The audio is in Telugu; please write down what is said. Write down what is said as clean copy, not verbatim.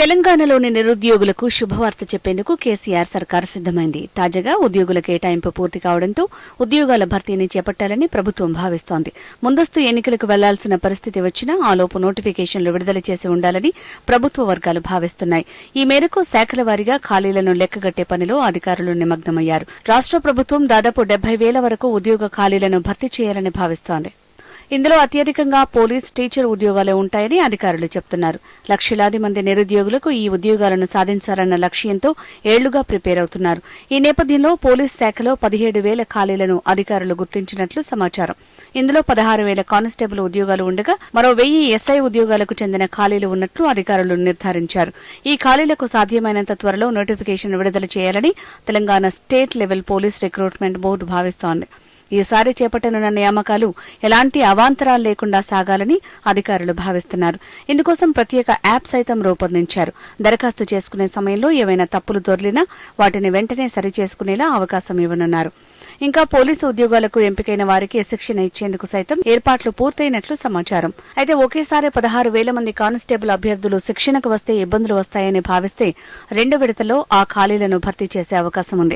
తెలంగాణలోని నిరుద్యోగులకు శుభవార్త చెప్పేందుకు కేసీఆర్ సర్కార్ సిద్దమైంది. తాజాగా ఉద్యోగుల కేటాయింపు పూర్తి కావడంతో ఉద్యోగాల భర్తీని చేపట్టాలని ప్రభుత్వం భావిస్తోంది. ముందస్తు ఎన్నికలకు వెళ్లాల్సిన పరిస్థితి వచ్చినా ఆలోపు నోటిఫికేషన్లు విడుదల చేసి ఉండాలని ప్రభుత్వ వర్గాలు భావిస్తున్నాయి. ఈ మేరకు శాఖల వారీగా ఖాళీలను లెక్కగట్టే పనిలో అధికారులు నిమగ్నమయ్యారు. రాష్ట్ర ప్రభుత్వం దాదాపు 70,000 వరకు ఉద్యోగ ఖాళీలను భర్తీ చేయాలని భావిస్తోంది. ఇందులో అత్యధికంగా పోలీస్, టీచర్ ఉద్యోగాలే ఉంటాయని అధికారులు చెబుతున్నారు. లక్షలాది మంది నిరుద్యోగులకు ఈ ఉద్యోగాలను సాధించాలన్న లక్ష్యంతో ఏళ్లుగా ప్రిపేర్ అవుతున్నారు. ఈ నేపథ్యంలో పోలీస్ శాఖలో 17,000 ఖాళీలను అధికారులు గుర్తించినట్లు సమాచారం. ఇందులో 16,000 కానిస్టేబుల్ ఉద్యోగాలు ఉండగా మరో 1,000 ఎస్ఐ ఉద్యోగాలకు చెందిన ఖాళీలు ఉన్నట్లు అధికారులు నిర్ధారించారు. ఈ ఖాళీలకు సాధ్యమైనంత త్వరలో నోటిఫికేషన్ విడుదల చేయాలని Telangana state level police recruitment board భావిస్తోంది. ఈసారి చేపట్టనున్న నియామకాలు ఎలాంటి అవాంతరాలు లేకుండా సాగాలని అధికారులు భావిస్తున్నారు. ఇందుకోసం ప్రత్యేక యాప్ సైతం రూపొందించారు. దరఖాస్తు చేసుకునే సమయంలో ఏవైనా తప్పులు దొర్లినా వాటిని వెంటనే సరిచేసుకునేలా అవకాశం ఇవ్వనున్నారు. ఇంకా పోలీసు ఉద్యోగాలకు ఎంపికైన వారికి శిక్షణ ఇచ్చేందుకు సైతం ఏర్పాట్లు పూర్తయినట్లు సమాచారం. అయితే ఒకేసారి 16,000 మంది కానిస్టేబుల్ అభ్యర్థులు శిక్షణకు వస్తే ఇబ్బందులు వస్తాయని భావిస్తే 2 విడతల్లో ఆ ఖాళీలను భర్తీ చేసే అవకాశం ఉంది.